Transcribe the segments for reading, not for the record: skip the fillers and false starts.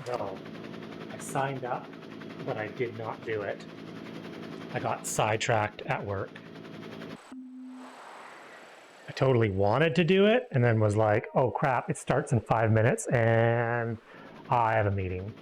No, I signed up, but I did not do it. I got sidetracked at work. I totally wanted to do it and then was like, oh crap, it starts in 5 minutes and I have a meeting.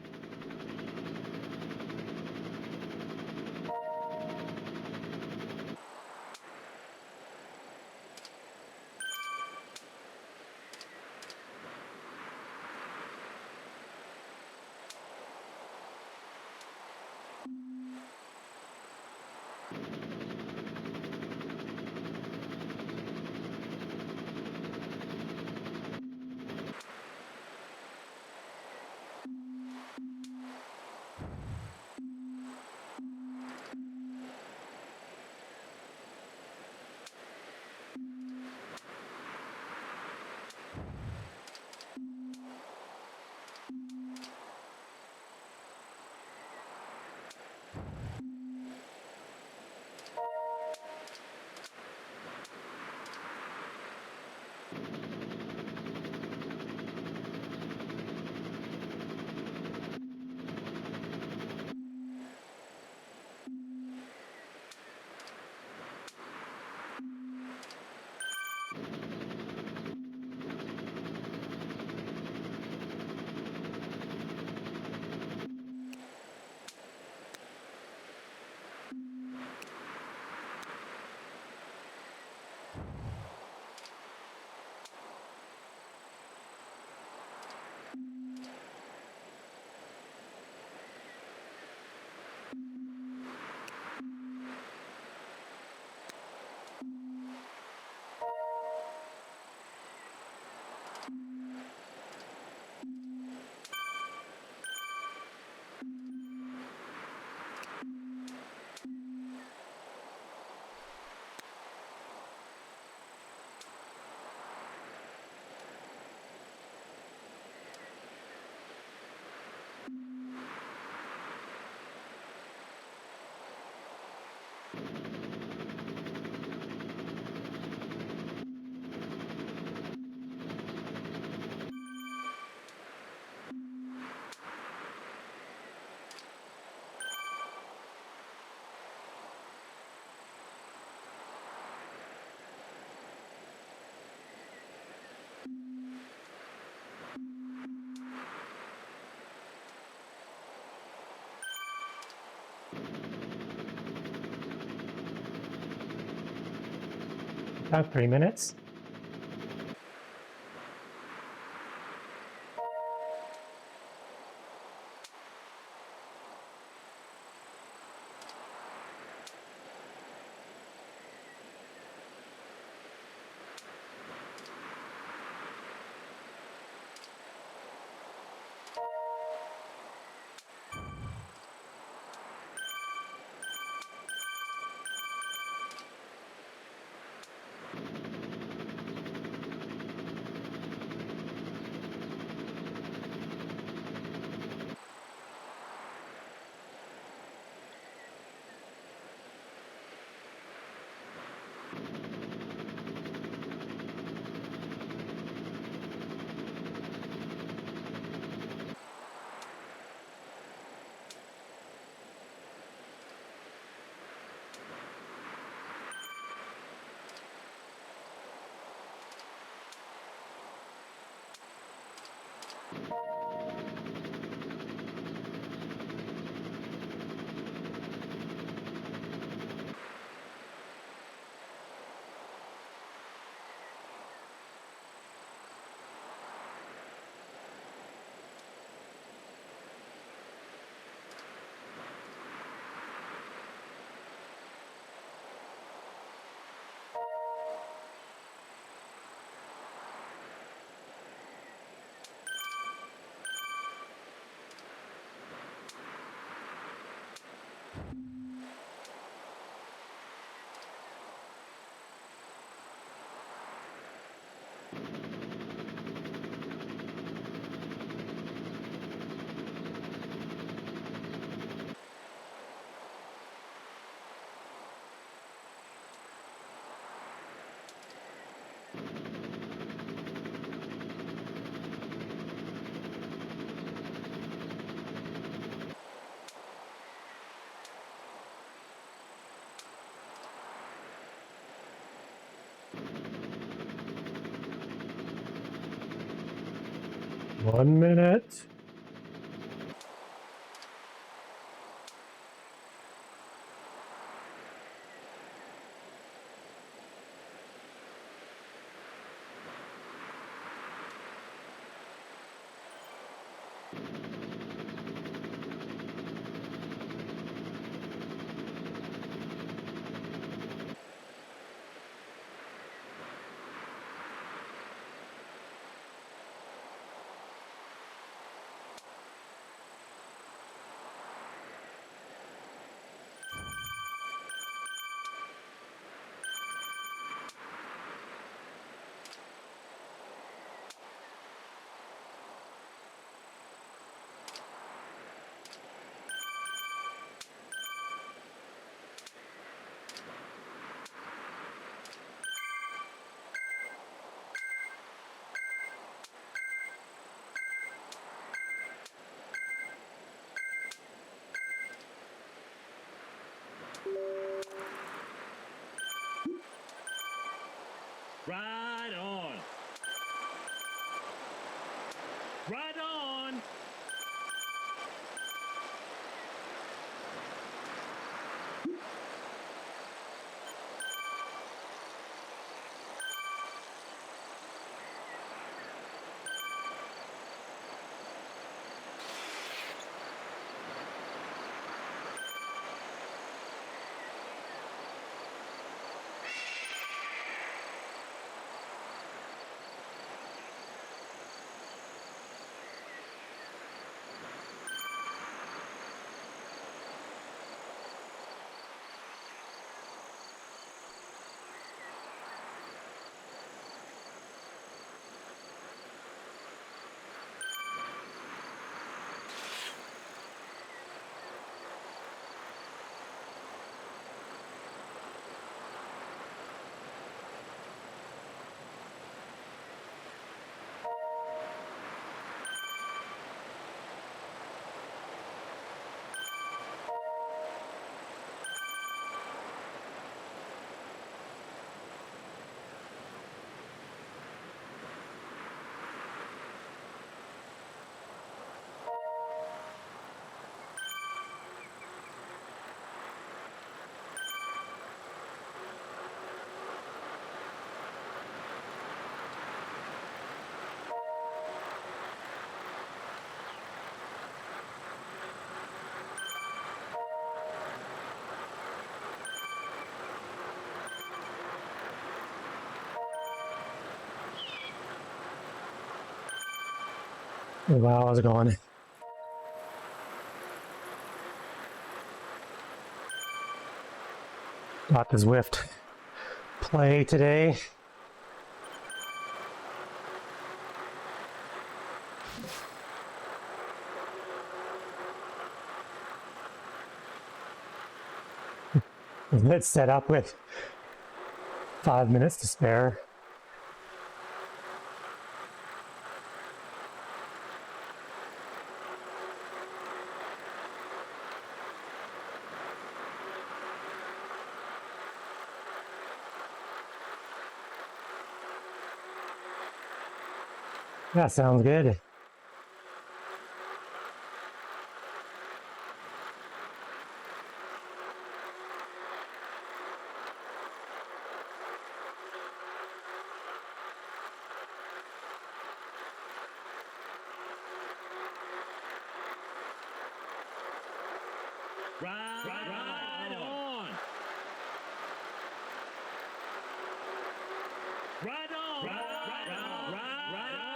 About 3 minutes. One minute. Wow, how's it going? Got the Zwift play today. It's set up with 5 minutes to spare. That sounds good. Right on. Right on. Right on.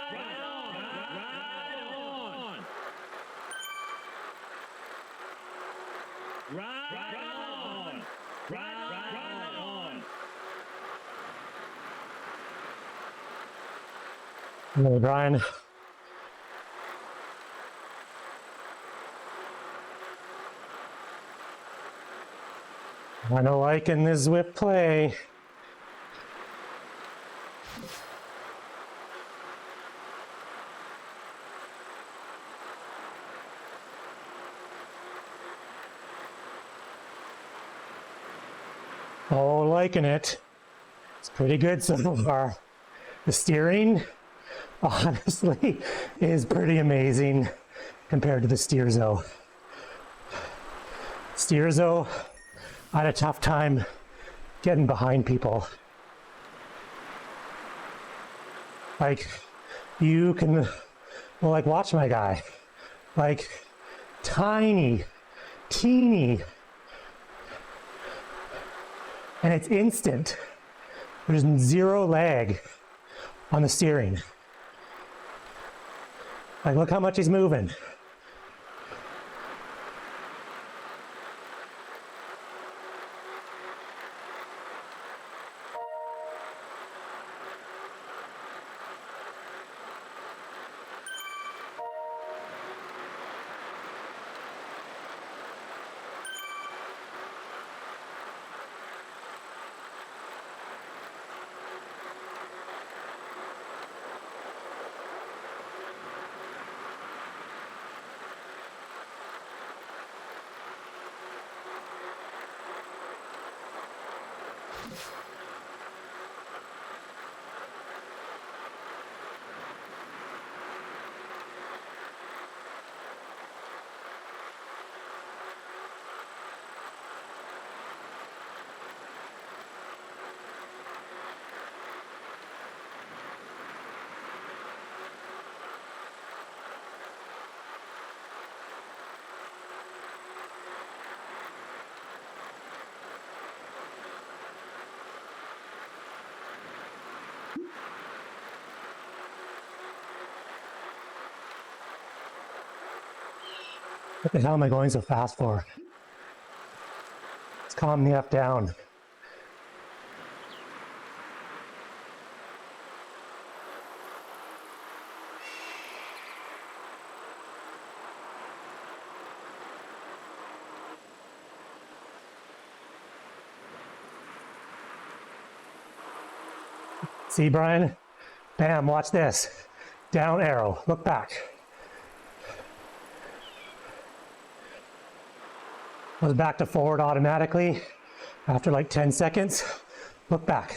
Right on. Hello, Brian. I know liking this Zwift play. Oh, liking it. It's pretty good so far. The steering, honestly, is pretty amazing compared to the Steerzo. Steerzo, I had a tough time getting behind people. Like, you can, well, like, watch my guy. Like, tiny, teeny, and it's instant. There's zero lag on the steering. Like, look how much he's moving. What the hell am I going so fast for? Let's calm the F down. See, Brian? Bam, watch this. Down arrow, look back. Goes back to forward automatically after like 10 seconds. Look back.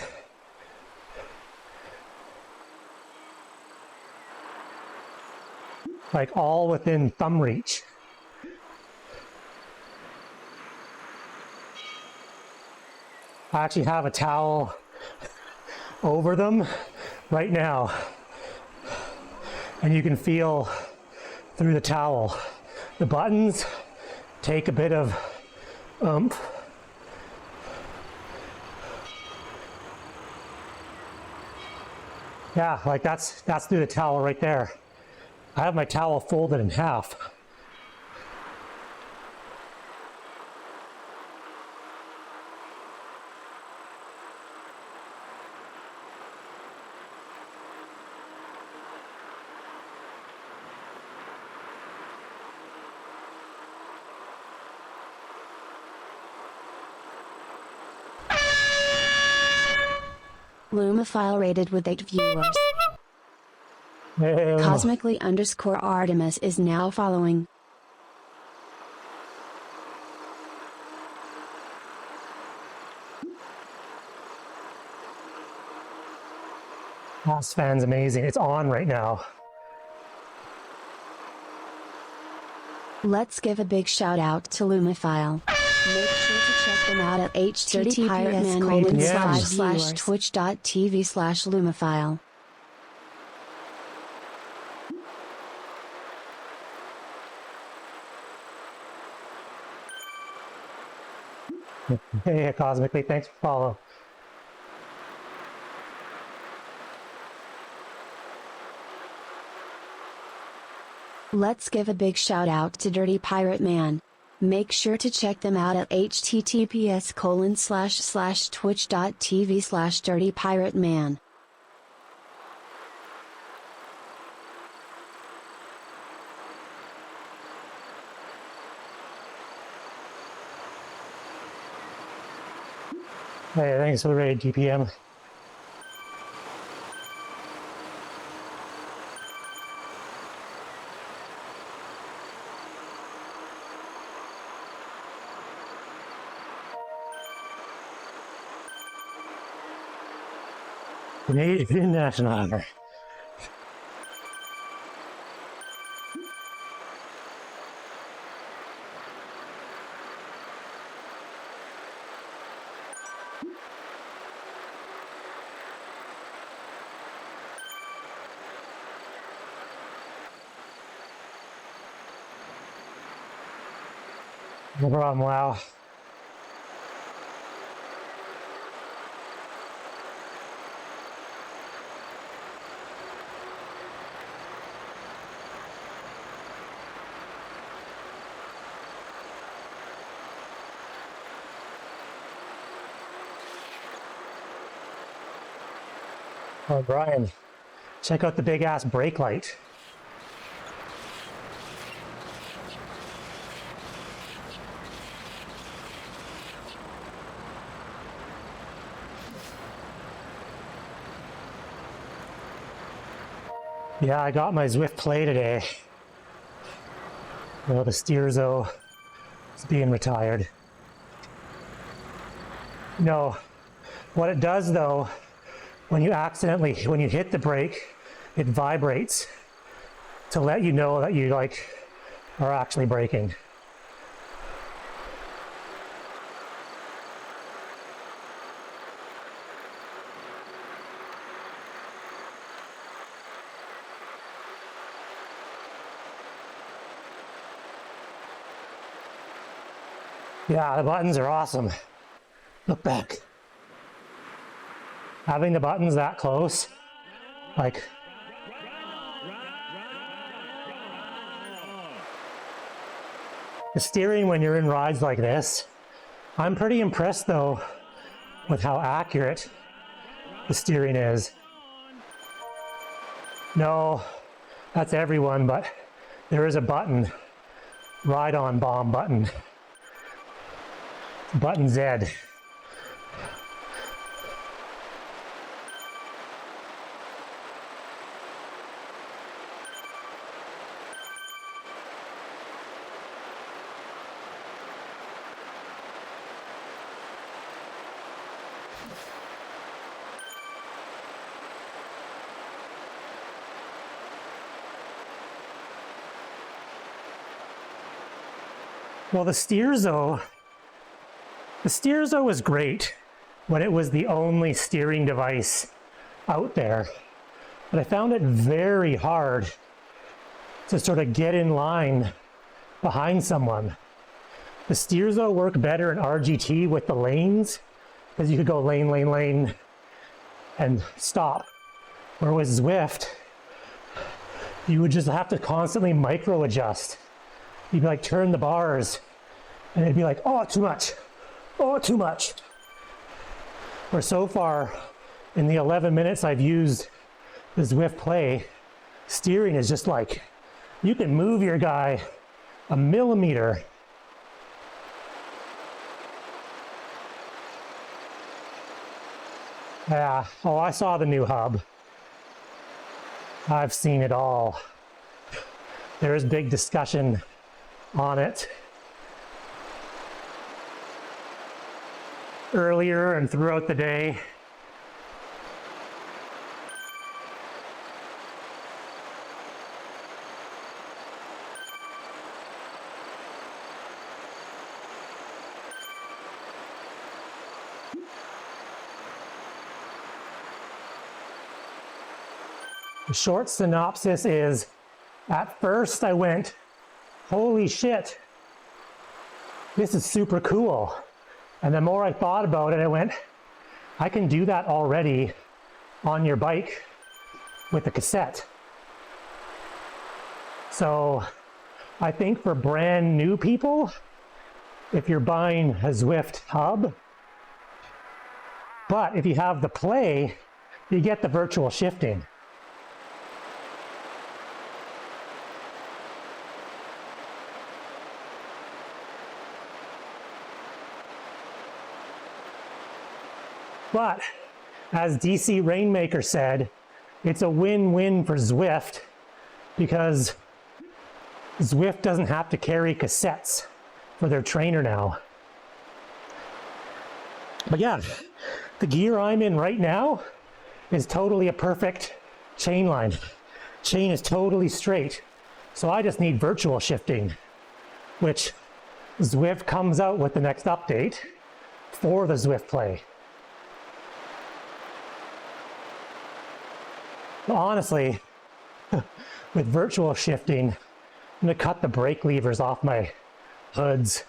Like all within thumb reach. I actually have a towel over them right now. And you can feel through the towel. The buttons take a bit of oomph. Yeah, like that's through the towel right there. I have my towel folded in half. Lumafile rated with 8 viewers. Hey, Cosmically_Artemis is now following. Last fan's amazing. It's on right now. Let's give a big shout out to Lumafile. Make sure to check them out at https://twitch.tv/lumafile. Hey, Cosmically, thanks for follow. Let's give a big shout out to Dirty Pirate Man. Make sure to check them out at https://twitch.tv/dirtypirateman. Hey, thanks for the raid, DPM. Canadian National Honor. No problem, wow. Oh, Brian, check out the big ass brake light. Yeah, I got my Zwift Play today. Well, the Steerzo is being retired. No, what it does though, when you hit the brake, it vibrates to let you know that you are actually braking. Yeah, the buttons are awesome. Look back. Having the buttons that close, like, the steering when you're in rides like this, I'm pretty impressed though with how accurate the steering is. No, that's everyone, but there is a button, ride on bomb button. Button Z. Well, the Steerzo was great when it was the only steering device out there, but I found it very hard to sort of get in line behind someone. The Steerzo worked better in RGT with the lanes, because you could go lane, lane, lane, and stop. Whereas Zwift, you would just have to constantly micro adjust. You'd be like, turn the bars, and it'd be like, oh, too much, oh, too much. Where so far, in the 11 minutes I've used the Zwift Play, steering is just like, you can move your guy a millimeter. Yeah, oh, I saw the new hub. I've seen it all. There is big discussion on it earlier and throughout the day. The short synopsis is, at first I went, holy shit, this is super cool. And the more I thought about it, I went, I can do that already on your bike with a cassette. So I think for brand new people, if you're buying a Zwift hub, but if you have the Play, you get the virtual shifting. But as DC Rainmaker said, it's a win-win for Zwift because Zwift doesn't have to carry cassettes for their trainer now. But yeah, the gear I'm in right now is totally a perfect chain line. Chain is totally straight. So I just need virtual shifting, which Zwift comes out with the next update for the Zwift Play. Honestly, with virtual shifting, I'm gonna cut the brake levers off my hoods.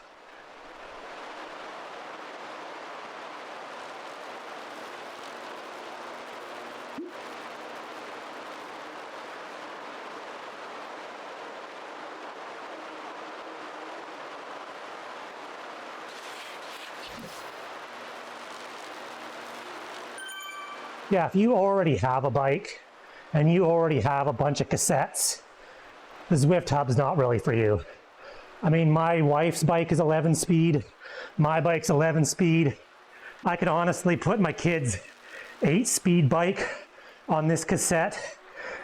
Yeah, if you already have a bike and you already have a bunch of cassettes, the Zwift hub's not really for you. I mean, my wife's bike is 11 speed, my bike's 11 speed. I could honestly put my kid's 8-speed bike on this cassette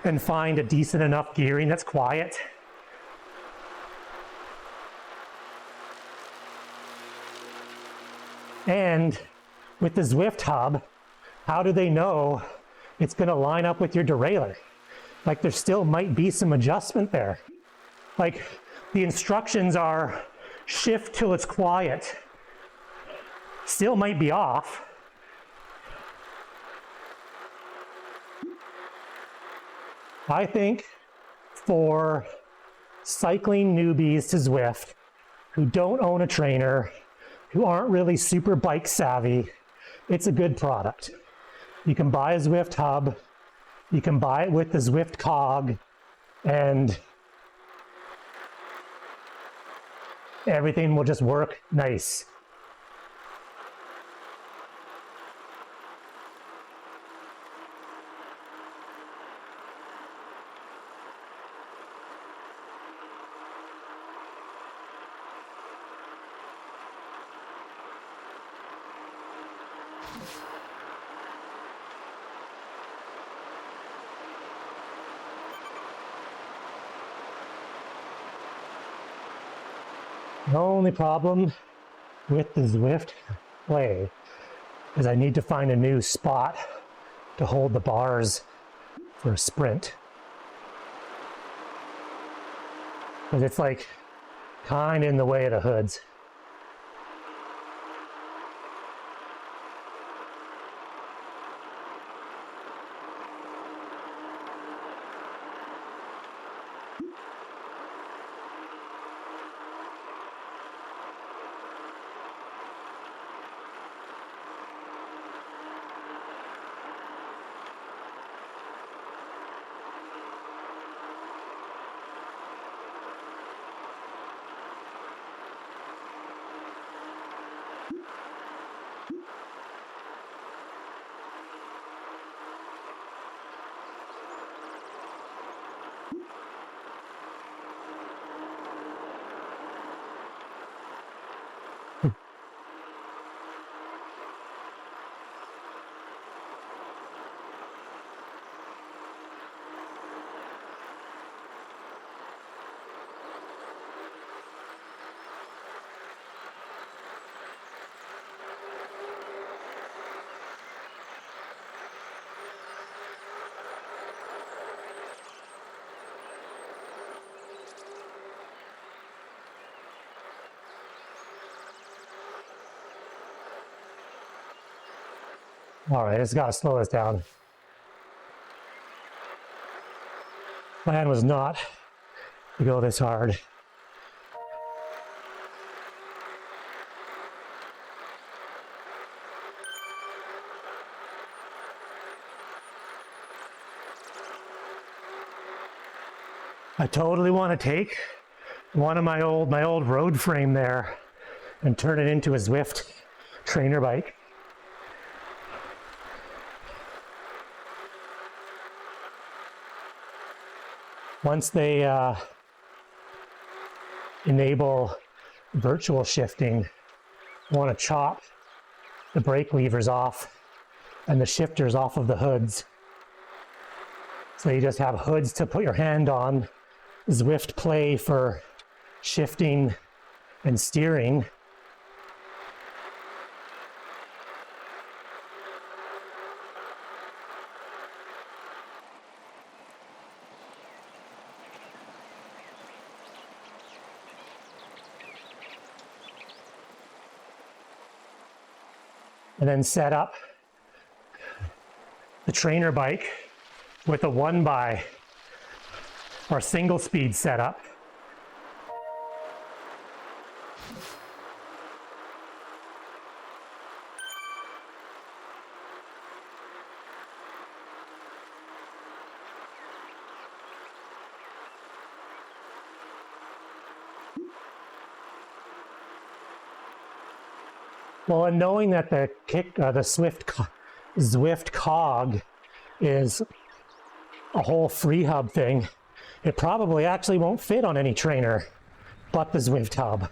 and find a decent enough gearing that's quiet. And with the Zwift hub, how do they know it's gonna line up with your derailleur? Like, there still might be some adjustment there. Like, the instructions are shift till it's quiet. Still might be off. I think for cycling newbies to Zwift who don't own a trainer, who aren't really super bike savvy, it's a good product. You can buy a Zwift hub, you can buy it with the Zwift cog, and everything will just work nice. The only problem with the Zwift Play is I need to find a new spot to hold the bars for a sprint. Because it's like kind of in the way of the hoods. All right, it's got to slow us down. Plan was not to go this hard. I totally want to take one of my old road frame there and turn it into a Zwift trainer bike. Once they enable virtual shifting, I want to chop the brake levers off and the shifters off of the hoods. So you just have hoods to put your hand on, Zwift Play for shifting and steering. And then set up the trainer bike with a 1x or single speed setup. Well, and knowing that the Zwift cog is a whole free hub thing, it probably actually won't fit on any trainer but the Zwift hub.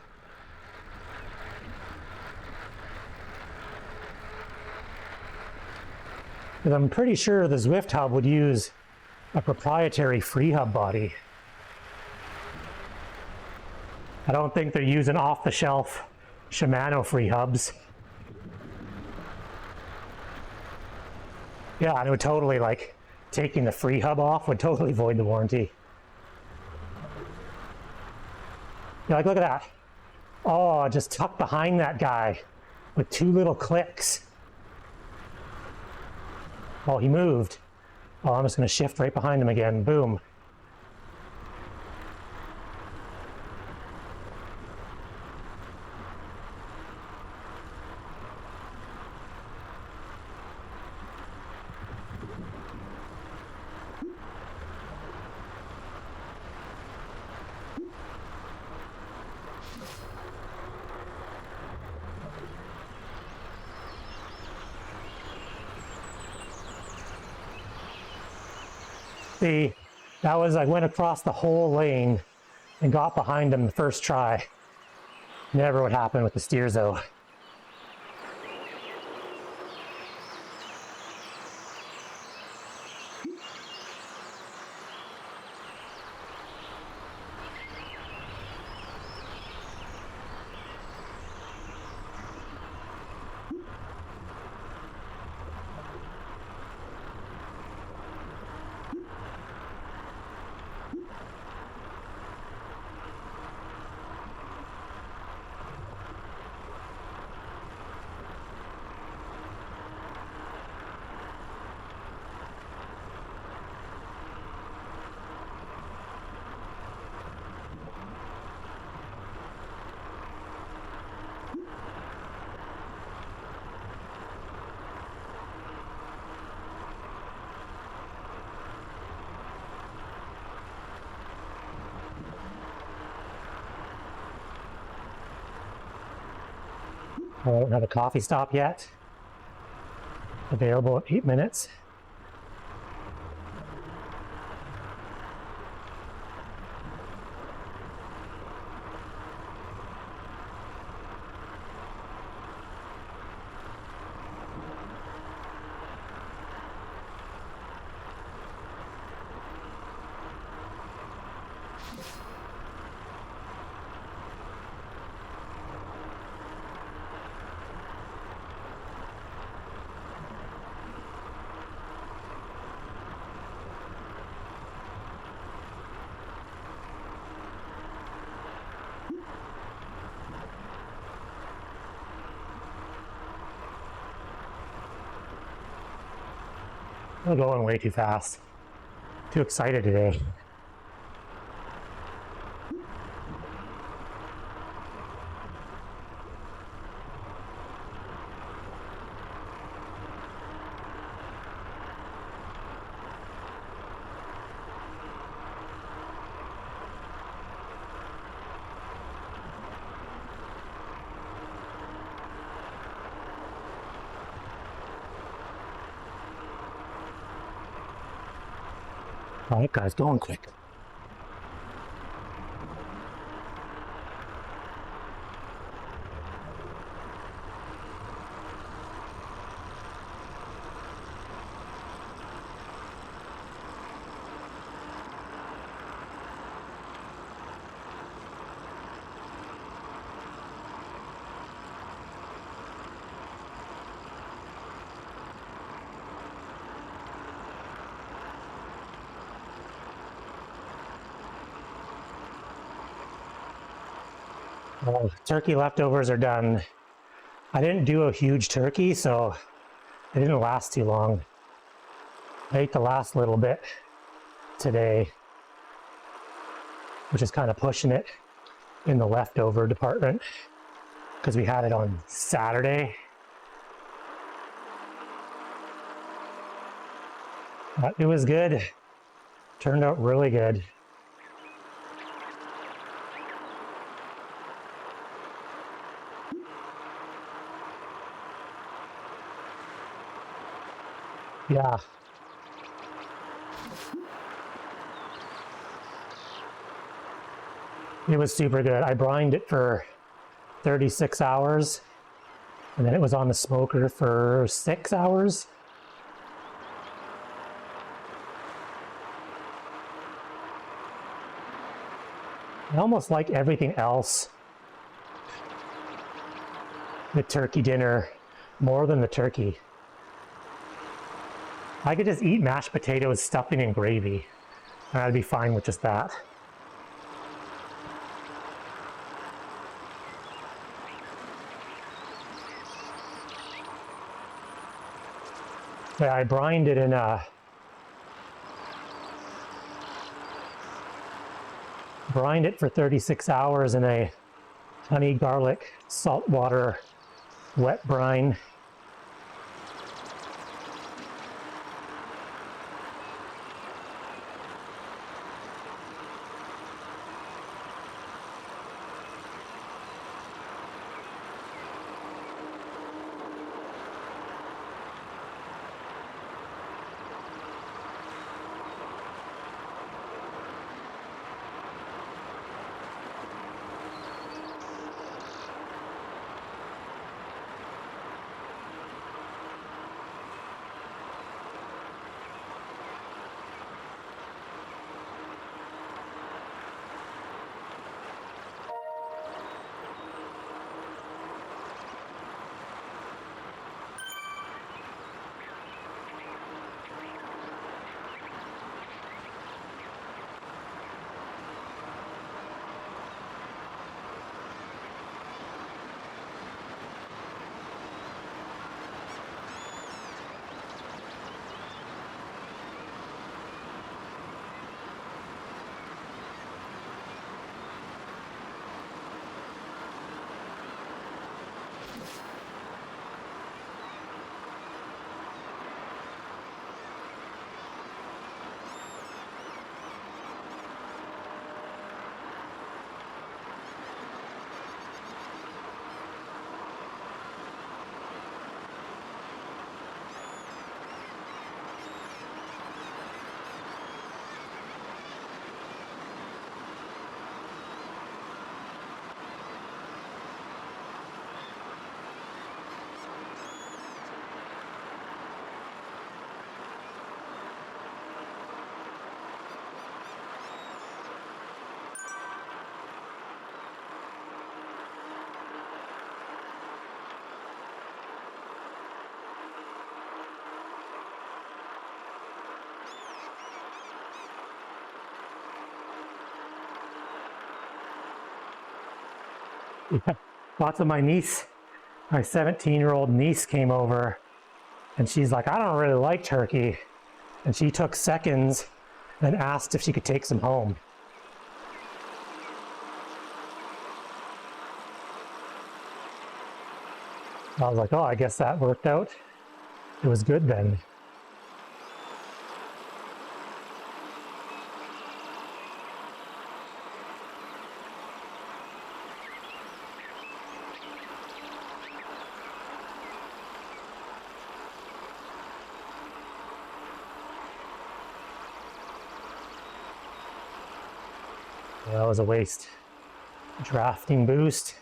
Because I'm pretty sure the Zwift hub would use a proprietary free hub body. I don't think they're using off-the-shelf Shimano free hubs. Yeah, and it would totally, like, taking the free hub off would totally void the warranty. Yeah, like, look at that. Oh, just tucked behind that guy with 2 little clicks. Oh, he moved. Oh, I'm just going to shift right behind him again. Boom. See, that was, I went across the whole lane and got behind him the first try. Never would happen with the steers though. I don't have a coffee stop yet. Available at 8 minutes. I'm going way too fast. Too excited today. Oh, that guy's going quick. Well, turkey leftovers are done. I didn't do a huge turkey, so it didn't last too long. I ate the last little bit today, which is kind of pushing it in the leftover department because we had it on Saturday. But it was good. Turned out really good. Yeah. It was super good. I brined it for 36 hours and then it was on the smoker for 6 hours. I almost like everything else with turkey dinner more than the turkey. I could just eat mashed potatoes, stuffing, and gravy, and I'd be fine with just that. But I brined it in brined it for 36 hours in a honey garlic saltwater wet brine. Yeah. Lots of my 17-year-old niece came over and she's like, I don't really like turkey. and she took seconds and asked if she could take some home. I was like, oh, I guess that worked out. It was good then. Yeah, that was a waste. Drafting boost.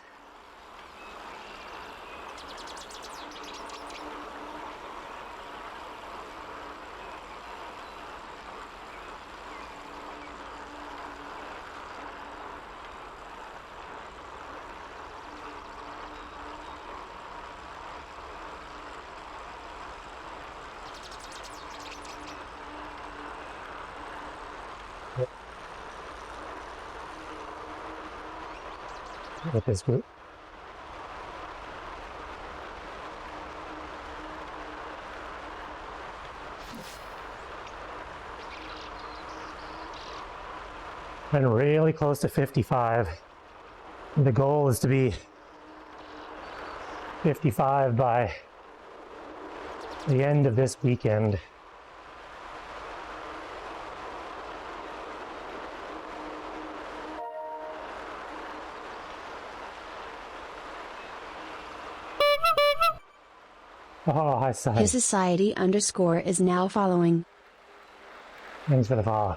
With this group. Been really close to 55. The goal is to be 55 by the end of this weekend. Oh, hi, Sai. His society underscore is now following. Thanks for the follow.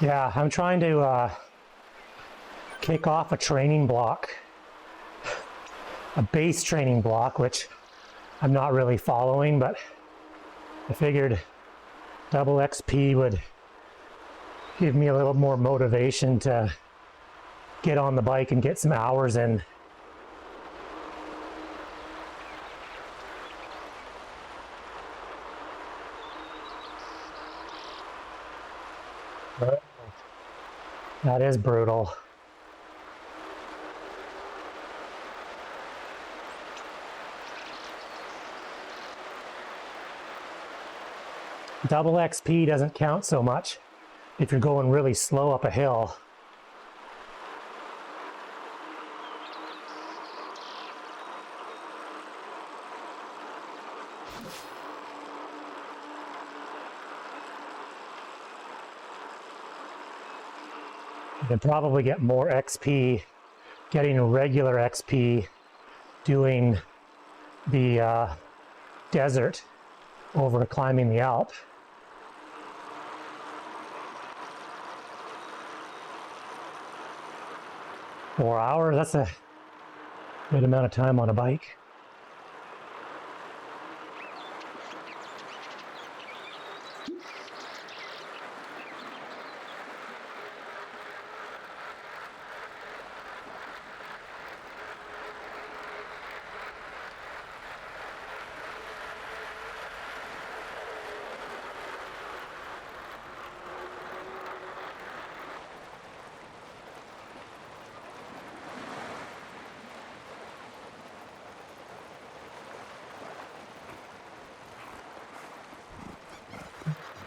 Yeah, I'm trying to kick off a training block, a base training block, which I'm not really following, but I figured double XP would give me a little more motivation to get on the bike and get some hours in. That is brutal. Double XP doesn't count so much if you're going really slow up a hill. You can probably get more XP getting regular XP doing the desert over climbing the Alp. Four hours, that's a good amount of time on a bike.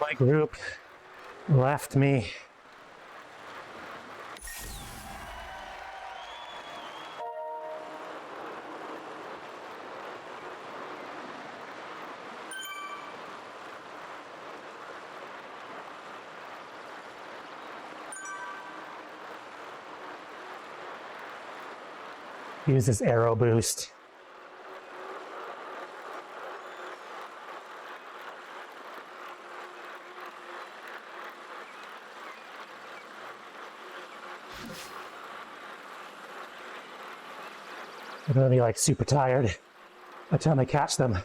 My group left me. Use this arrow boost. I'm gonna be like super tired by the time I catch them.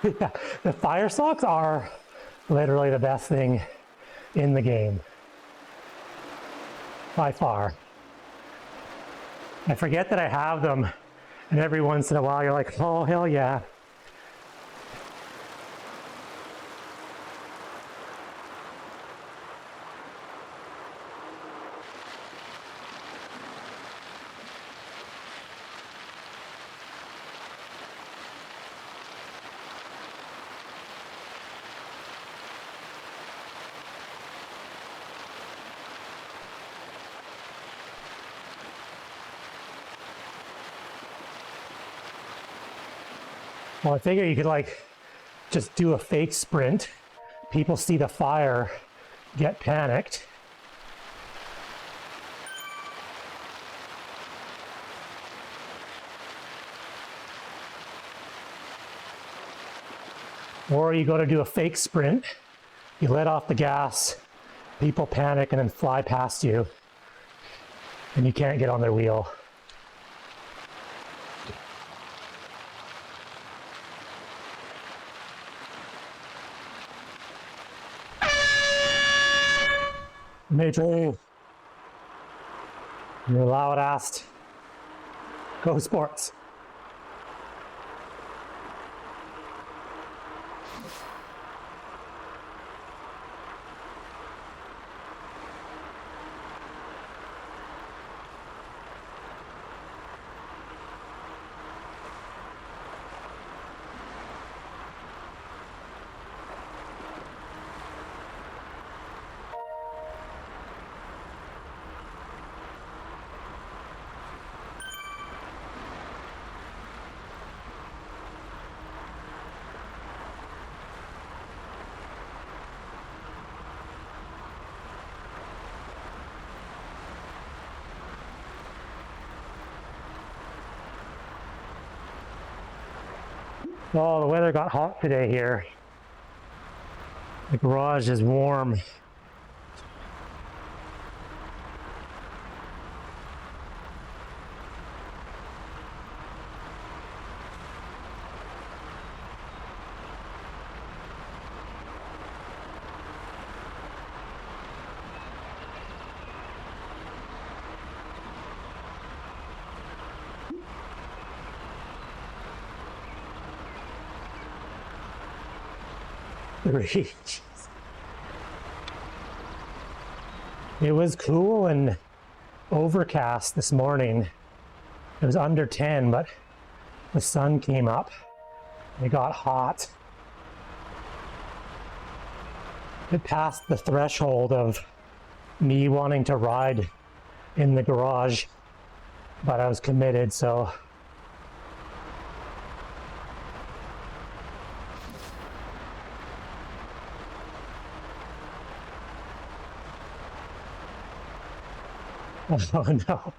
Yeah, the fire socks are literally the best thing in the game. By far. I forget that I have them And every once in a while, you're like, oh, hell yeah. Well, I figure you could like just do a fake sprint. People see the fire, get panicked. Or you go to do a fake sprint, you let off the gas, people panic and then fly past you, and you can't get on their wheel. Major, you're loud assed. Go sports. Oh, the weather got hot today here. The garage is warm. It was cool and overcast this morning. It was under 10, but the sun came up. It got hot. It passed the threshold of me wanting to ride in the garage, but I was committed, so oh no.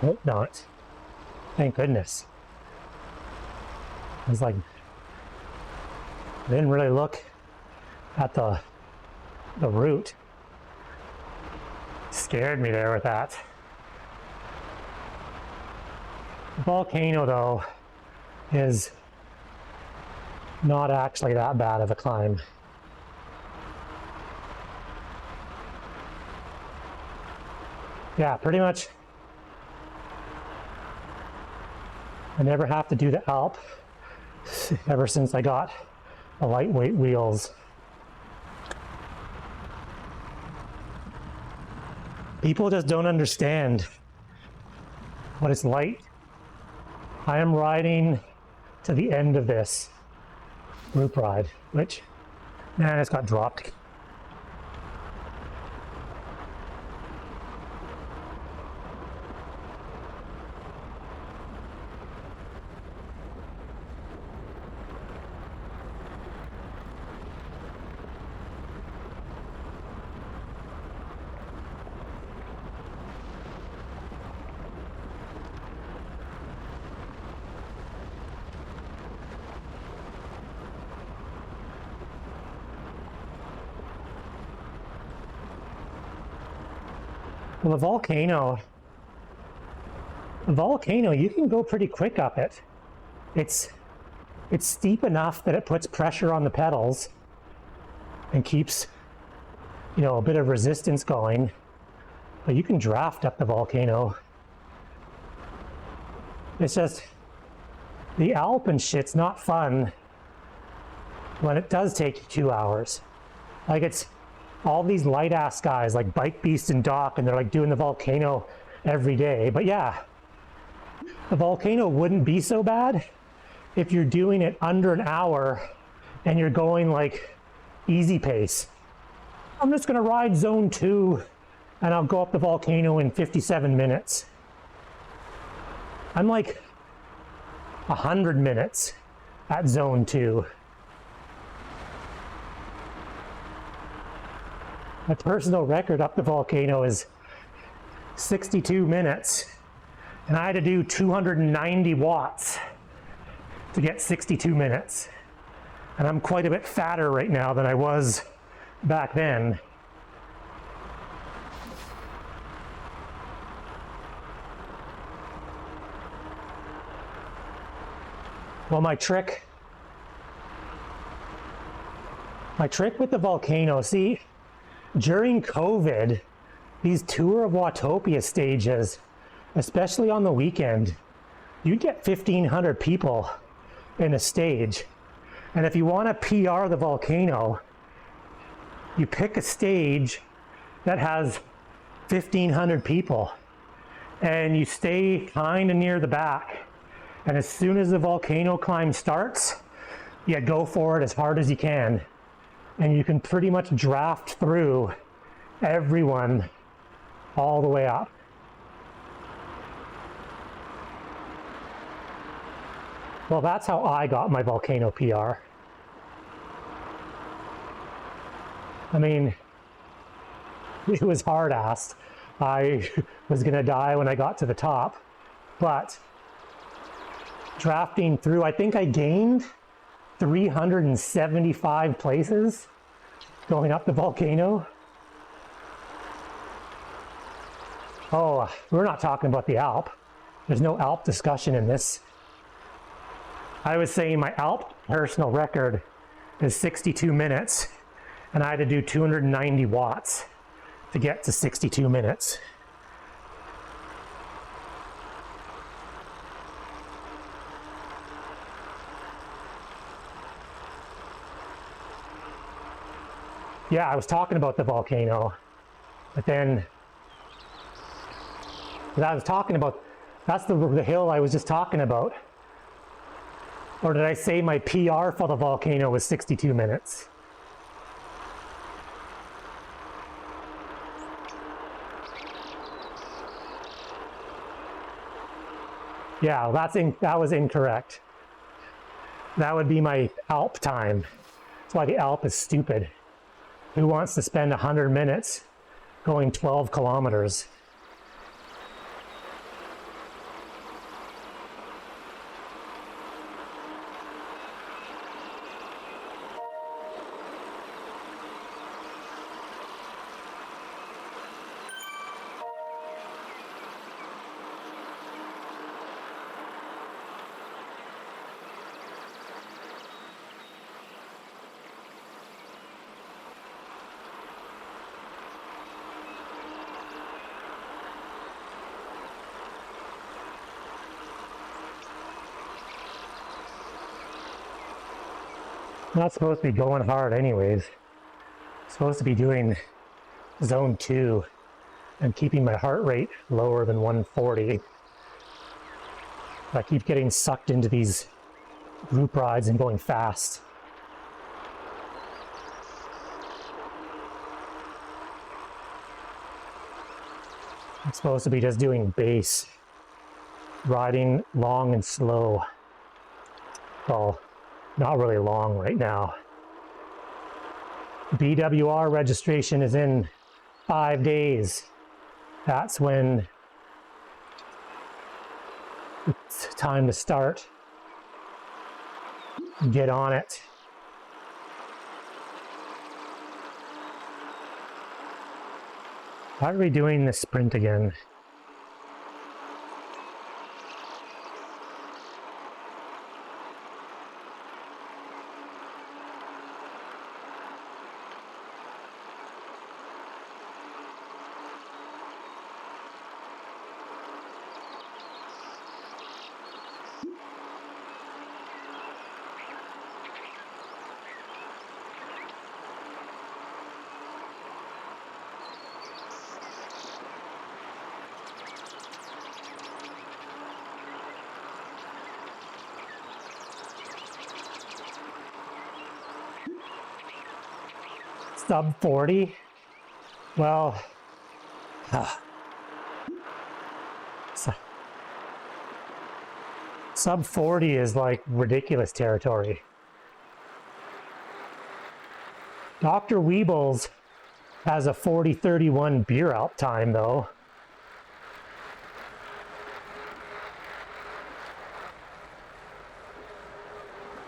Hope not. Thank goodness. I was like, I didn't really look at the route. Scared me there with that. The volcano though is not actually that bad of a climb. Yeah, pretty much. I never have to do the Alp ever since I got the lightweight wheels. People just don't understand what it's like. I am riding to the end of this group ride, which Man, it's got dropped. Well, the volcano, you can go pretty quick up it. It's steep enough that it puts pressure on the pedals and keeps, you know, a bit of resistance going. But you can draft up the volcano. It's just, the Alp and shit's not fun when it does take you 2 hours. Like, it's all these light ass guys like Bike Beast and Doc, and they're like doing the volcano every day. But yeah, the volcano wouldn't be so bad if you're doing it under an hour and you're going like easy pace. I'm just gonna ride zone 2 and I'll go up the volcano in 57 minutes. I'm like 100 minutes at zone 2. My personal record up the volcano is 62 minutes, and I had to do 290 watts to get 62 minutes. And I'm quite a bit fatter right now than I was back then. Well, my trick with the volcano, see, during COVID, these Tour of Watopia stages, especially on the weekend, you'd get 1,500 people in a stage. And if you want to PR the volcano, you pick a stage that has 1,500 people and you stay kind of near the back. And as soon as the volcano climb starts, you go for it as hard as you can. And you can pretty much draft through everyone all the way up. Well, that's how I got my volcano PR. I mean, it was hard-assed. I was gonna die when I got to the top, but drafting through, I think I gained 375 places going up the volcano. Oh, we're not talking about the Alp. There's no Alp discussion in this. I was saying my Alp personal record is 62 minutes, and I had to do 290 watts to get to 62 minutes. Yeah, I was talking about the volcano, but then I was talking about, that's the hill I was just talking about. Or did I say my PR for the volcano was 62 minutes? Yeah, that was incorrect. That would be my Alp time. That's why the Alp is stupid. Who wants to spend 100 minutes going 12 kilometers? Not supposed to be going hard anyways. Supposed to be doing zone 2 and keeping my heart rate lower than 140. I keep getting sucked into these group rides and going fast. I'm supposed to be just doing base, riding long and slow. Well, not really long right now. BWR registration is in 5 days. That's when it's time to start. Get on it. How are we doing this sprint again? Sub 40? Well, sub 40 is like ridiculous territory. Dr. Weebles has a 40:31 beer out time though.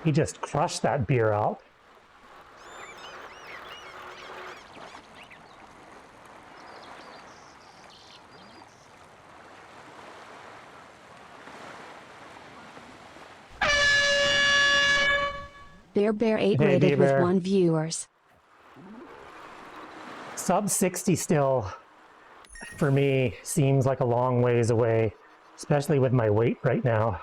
He just crushed that beer out. Bear 8 Hey, rated with Bear. 1 viewers. Sub 60 still, for me, seems like a long ways away, especially with my weight right now.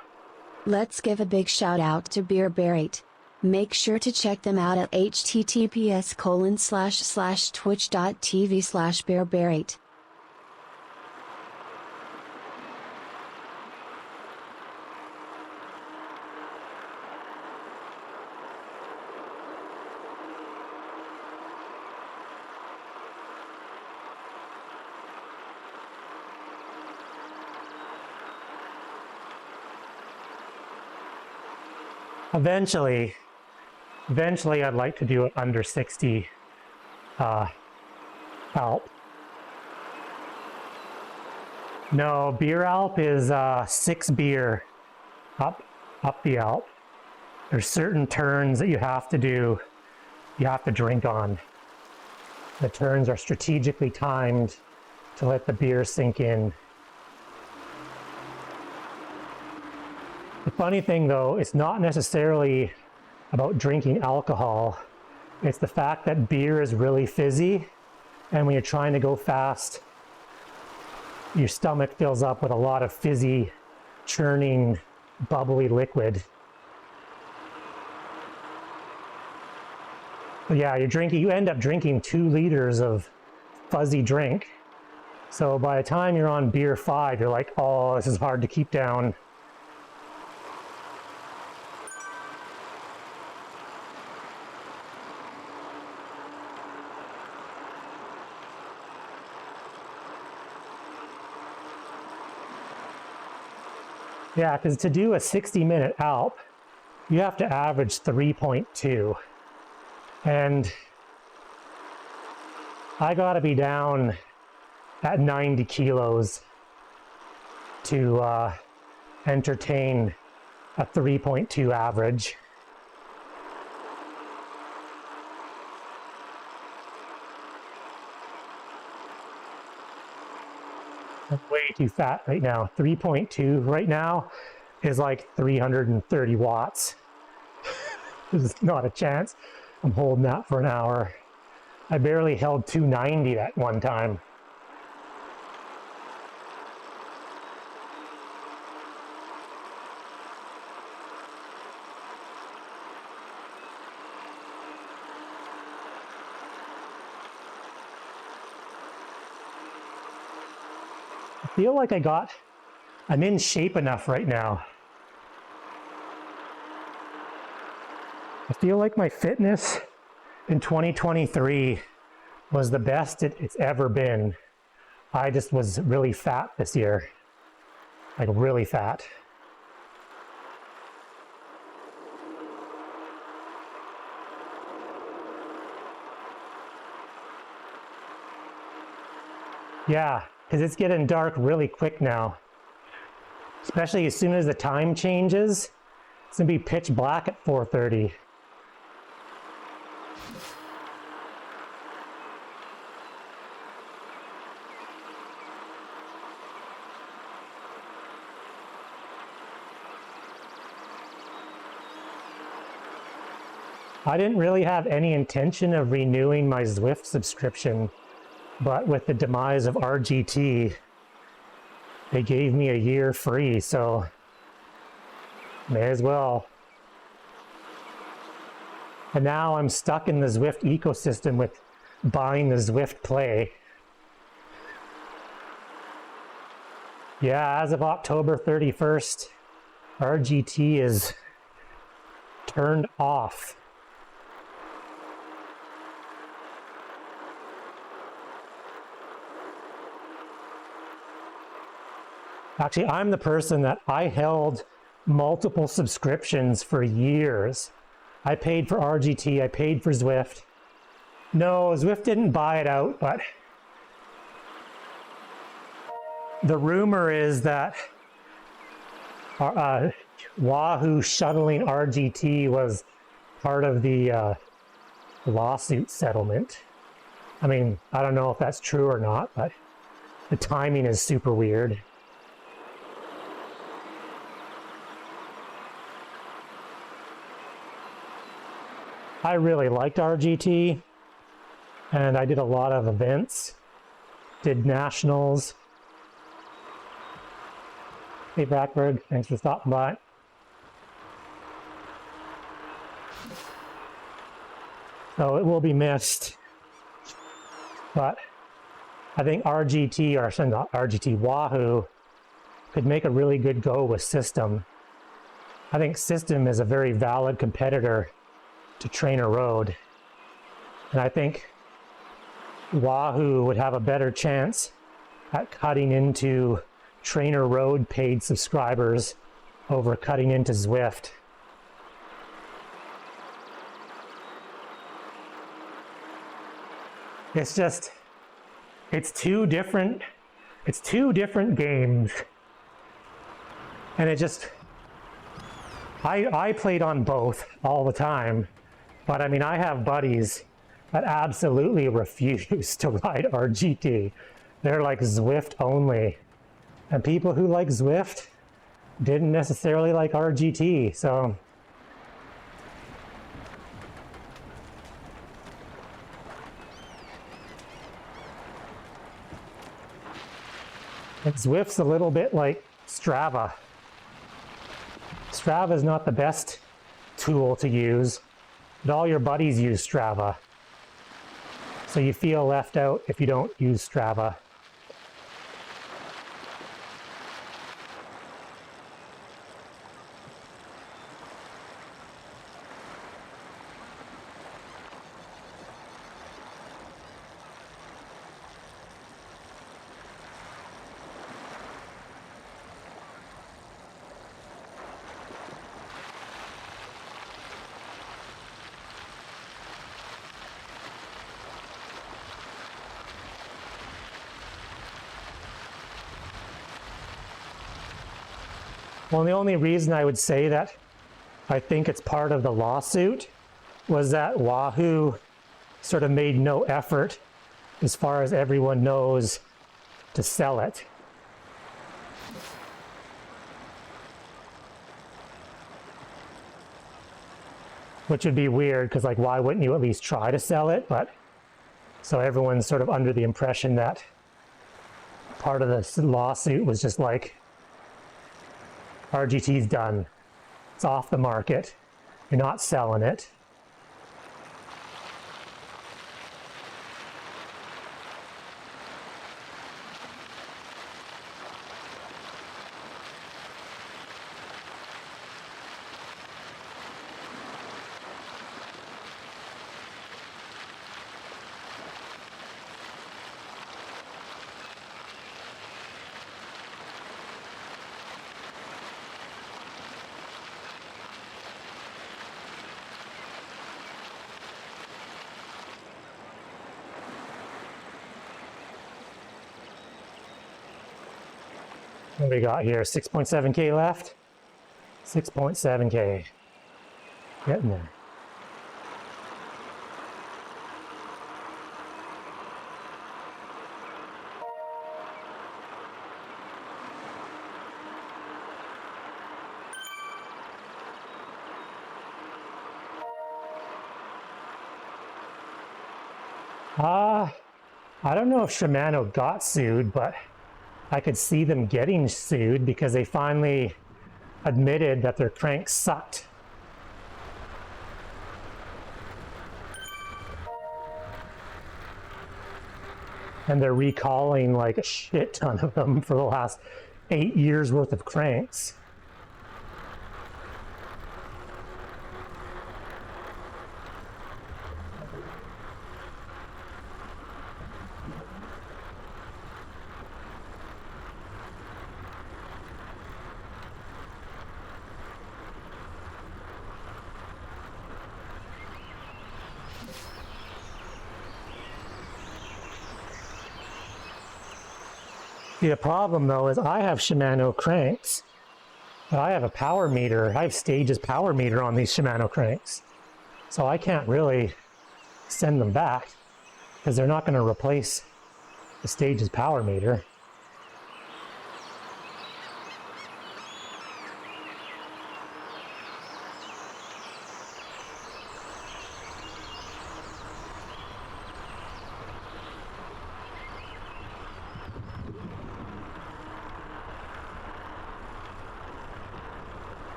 Let's give a big shout out to Bear 8. Make sure to check them out at https://twitch.tv/bear8. Eventually I'd like to do it under 60 Alp. No, beer Alp is 6 beer up the Alp. There's certain turns that you have to do, you have to drink on. The turns are strategically timed to let the beer sink in. The funny thing though, it's not necessarily about drinking alcohol. It's the fact that beer is really fizzy, and when you're trying to go fast, your stomach fills up with a lot of fizzy, churning, bubbly liquid. But yeah, you end up drinking 2 liters of fuzzy drink. So by the time you're on beer 5, you're like, oh, this is hard to keep down. Yeah, because to do a 60-minute Alp, you have to average 3.2. And I gotta be down at 90 kilos to entertain a 3.2 average. I'm way too fat right now. 3.2 right now is like 330 watts. There's not a chance I'm holding that for an hour. I barely held 290 that one time. I feel like I'm in shape enough right now. I feel like my fitness in 2023 was the best it's ever been. I just was really fat this year, like really fat. Yeah, because it's getting dark really quick now. Especially as soon as the time changes, it's gonna be pitch black at 4:30. I didn't really have any intention of renewing my Zwift subscription, but with the demise of RGT, they gave me a year free, so may as well. And now I'm stuck in the Zwift ecosystem with buying the Zwift Play. Yeah, as of October 31st, RGT is turned off. Actually, I'm the person that I held multiple subscriptions for years. I paid for RGT, I paid for Zwift. No, Zwift didn't buy it out, but the rumor is that Wahoo shuttling RGT was part of the lawsuit settlement. I mean, I don't know if that's true or not, but the timing is super weird. I really liked RGT, and I did a lot of events, did nationals. Hey Blackbird, thanks for stopping by. So it will be missed, but I think RGT, or sorry, not RGT, Wahoo could make a really good go with System. I think System is a very valid competitor to Trainer Road, and I think Wahoo would have a better chance at cutting into Trainer Road paid subscribers over cutting into Zwift. It's just, it's two different games, and it just, I played on both all the time. But I mean, I have buddies that absolutely refuse to ride RGT. They're like Zwift only. And people who like Zwift didn't necessarily like RGT, so. And Zwift's a little bit like Strava. Strava is not the best tool to use, but all your buddies use Strava. So you feel left out if you don't use Strava. Well, the only reason I would say that I think it's part of the lawsuit was that Wahoo sort of made no effort, as far as everyone knows, to sell it. Which would be weird, because like, why wouldn't you at least try to sell it? But so everyone's sort of under the impression that part of this lawsuit was just like, RGT's done. It's off the market. You're not selling it. What do we got here? 6.7K left? 6.7K. Getting there. I don't know if Shimano got sued, but I could see them getting sued because they finally admitted that their crank sucked. And they're recalling like a shit ton of them for the last 8 years worth of cranks. The problem though is I have Shimano cranks, but I have a power meter. I have Stages power meter on these Shimano cranks. So I can't really send them back because they're not going to replace the Stages power meter.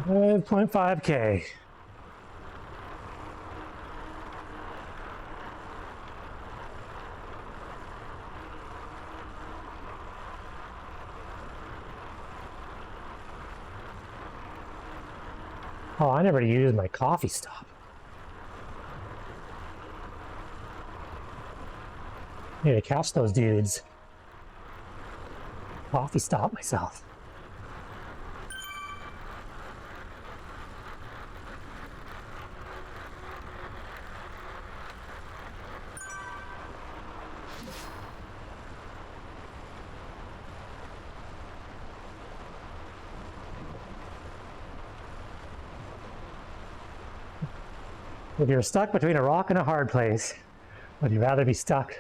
.5K. Oh, I never used my coffee stop. Need to catch those dudes. Coffee stop myself. If you're stuck between a rock and a hard place, would you rather be stuck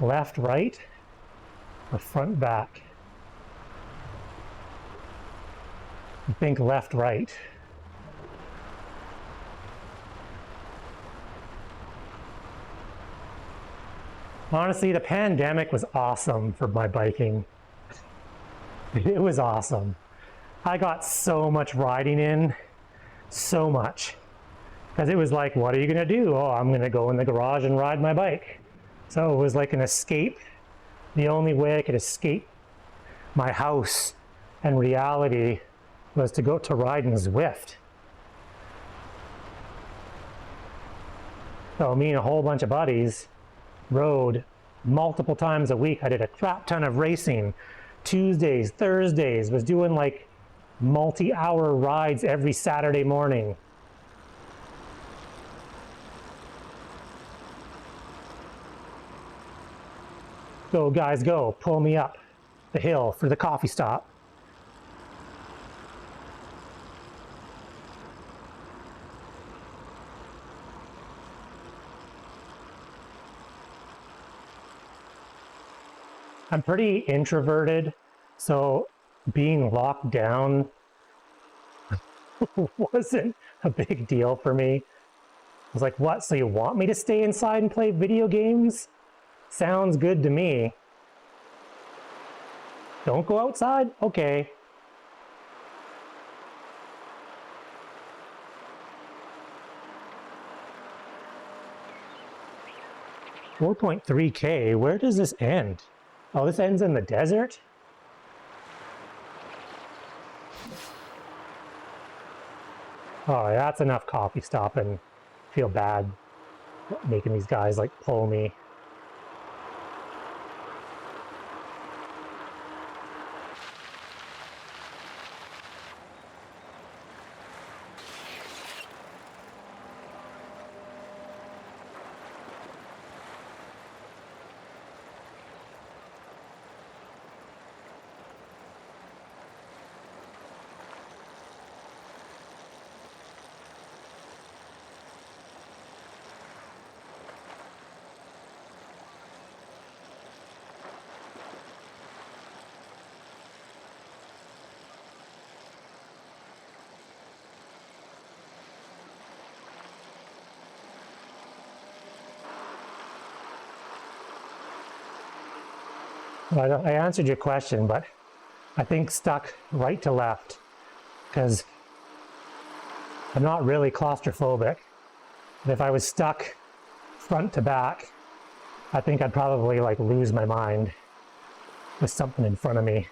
left, right, or front, back? I think left, right. Honestly, the pandemic was awesome for my biking. It was awesome. I got so much riding in, so much. Because it was like, what are you going to do? Oh, I'm going to go in the garage and ride my bike. So it was like an escape. The only way I could escape my house and reality was to go to ride in Zwift. So me and a whole bunch of buddies rode multiple times a week. I did a crap ton of racing. Tuesdays, Thursdays, was doing like multi-hour rides every Saturday morning. Go guys, go, pull me up the hill for the coffee stop. I'm pretty introverted, so being locked down wasn't a big deal for me. I was like, what, so you want me to stay inside and play video games? Sounds good to me. Don't go outside? Okay. $4.3K, where does this end? Oh, this ends in the desert? Oh, yeah, that's enough coffee stopping. Feel bad making these guys like pull me. Well, I answered your question, but I think stuck right to left because I'm not really claustrophobic. But if I was stuck front to back, I think I'd probably like lose my mind with something in front of me.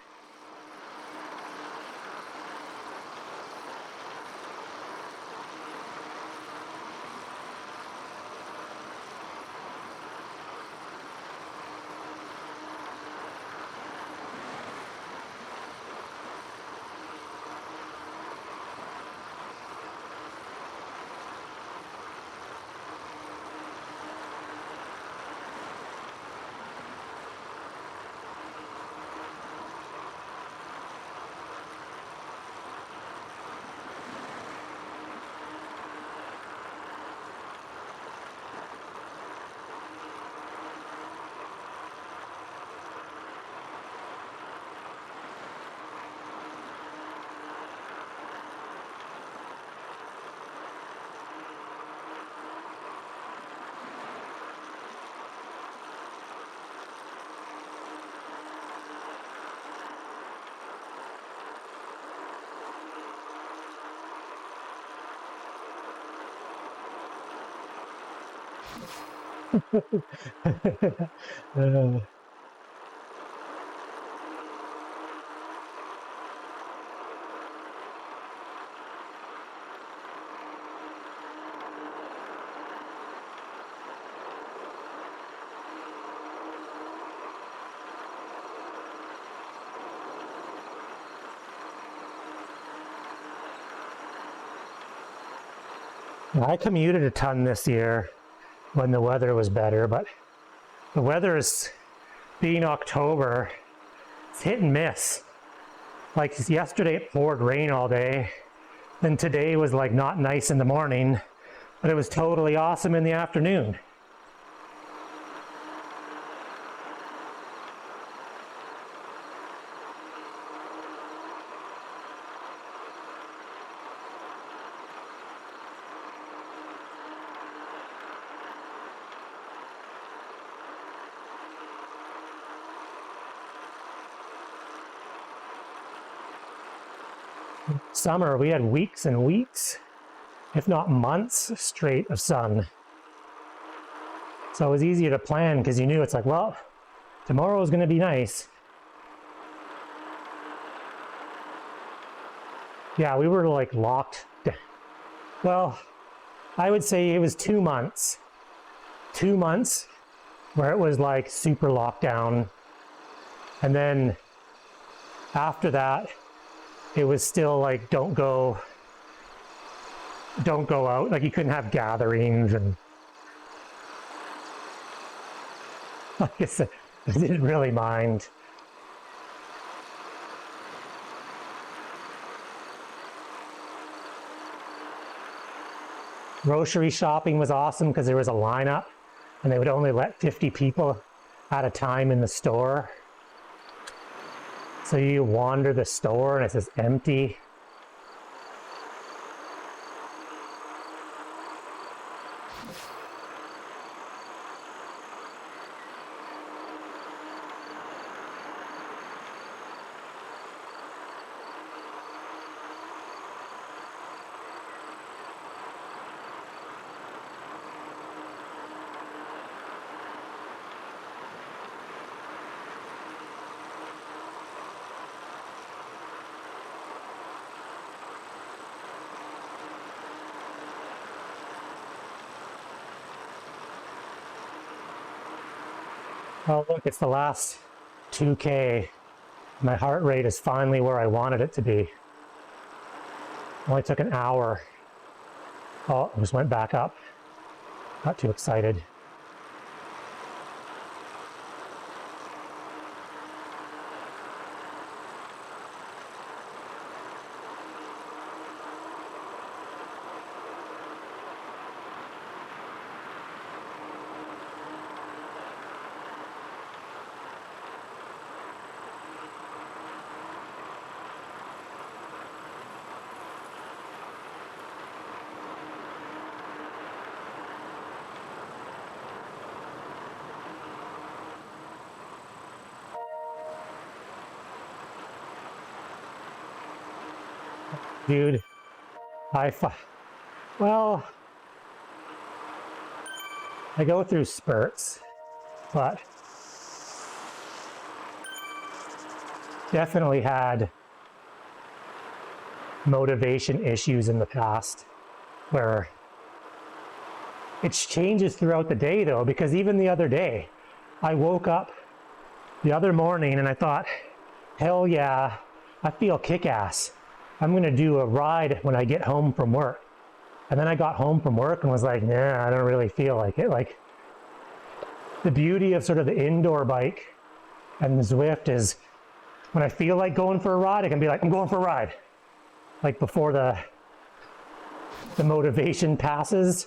Uh, I commuted a ton this year when the weather was better, but the weather is being October, it's hit and miss. Like yesterday it poured rain all day, then today was like not nice in the morning, but it was totally awesome in the afternoon. Summer, we had weeks and weeks, if not months straight of sun. So it was easier to plan because you knew it's like, well, tomorrow is going to be nice. Yeah, we were like locked. Well, I would say it was 2 months. 2 months where it was like super lockdown. And then after that, it was still like don't go out. Like you couldn't have gatherings and like I said, I didn't really mind. Grocery shopping was awesome because there was a lineup and they would only let 50 people at a time in the store. So you wander the store and it's just empty. Oh, look, it's the last 2K. My heart rate is finally where I wanted it to be. Only took an hour. Oh, it just went back up. Got too excited. Dude, well, I go through spurts, but definitely had motivation issues in the past where it changes throughout the day though, because even the other day, I woke up the other morning and I thought, hell yeah, I feel kick-ass. I'm gonna do a ride when I get home from work. And then I got home from work and was like, nah, I don't really feel like it. Like, the beauty of sort of the indoor bike and the Zwift is when I feel like going for a ride, I can be like, I'm going for a ride. Like before the motivation passes.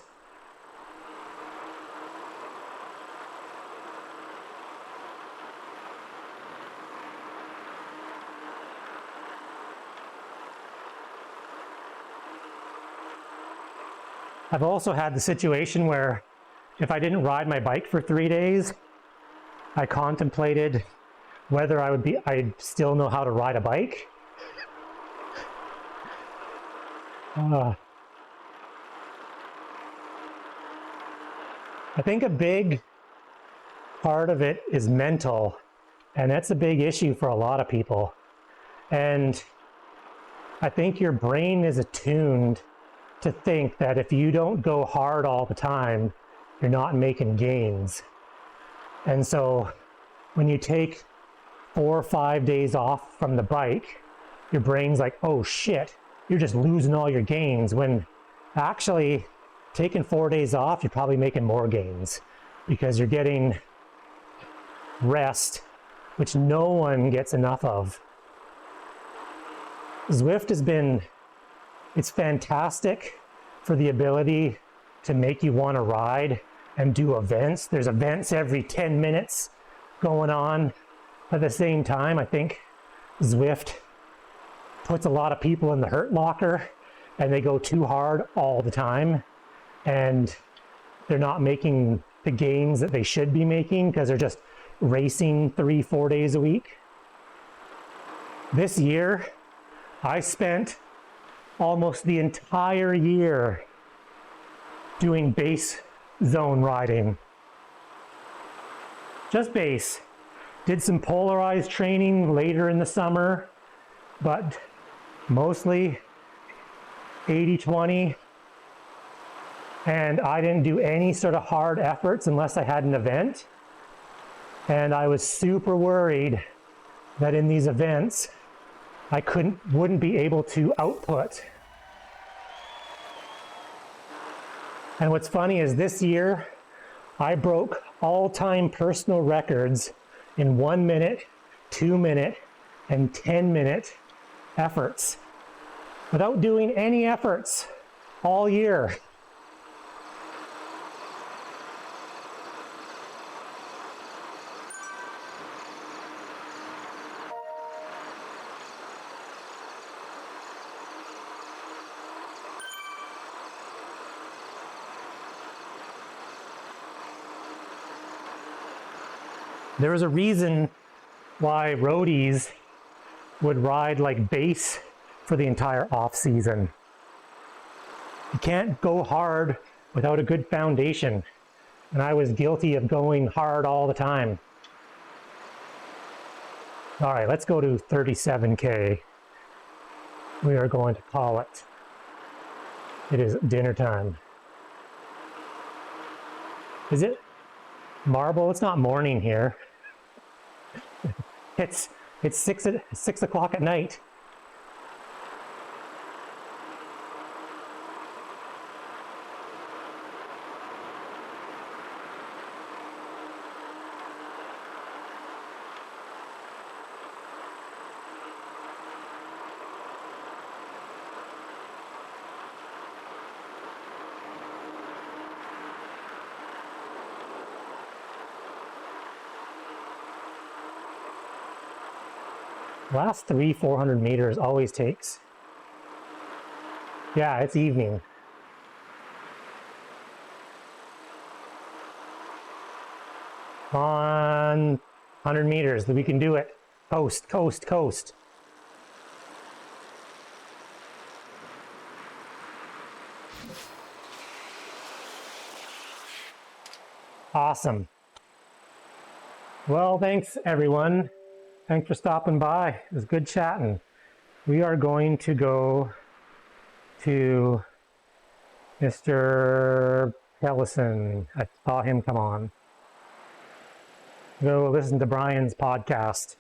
I've also had the situation where if I didn't ride my bike for 3 days, I contemplated whether I'd still know how to ride a bike. I think a big part of it is mental, and that's a big issue for a lot of people. And I think your brain is attuned to think that if you don't go hard all the time, you're not making gains. And so when you take 4 or 5 days off from the bike, your brain's like, oh shit, you're just losing all your gains, when actually taking 4 days off, you're probably making more gains because you're getting rest, which no one gets enough of. Zwift it's fantastic for the ability to make you want to ride and do events. There's events every 10 minutes going on. At the same time, I think Zwift puts a lot of people in the hurt locker and they go too hard all the time. And they're not making the gains that they should be making because they're just racing 3-4 days a week. This year, I spent almost the entire year doing base zone riding. Just base. Did some polarized training later in the summer, but mostly 80-20. And I didn't do any sort of hard efforts unless I had an event. And I was super worried that in these events, I wouldn't be able to output. And what's funny is this year, I broke all-time personal records in 1 minute, 2 minute, and 10-minute efforts without doing any efforts all year. There was a reason why roadies would ride like base for the entire off season. You can't go hard without a good foundation. And I was guilty of going hard all the time. All right, let's go to 37K. We are going to call it. It is dinner time. Is it Marble? It's not morning here. It's 6 o'clock at night. Last 400 meters always takes. Yeah, it's evening. On 100 meters, we can do it. Coast, coast, coast. Awesome. Well, thanks everyone. Thanks for stopping by. It was good chatting. We are going to go to Mr. Pellison. I saw him come on. Go listen to Brian's podcast.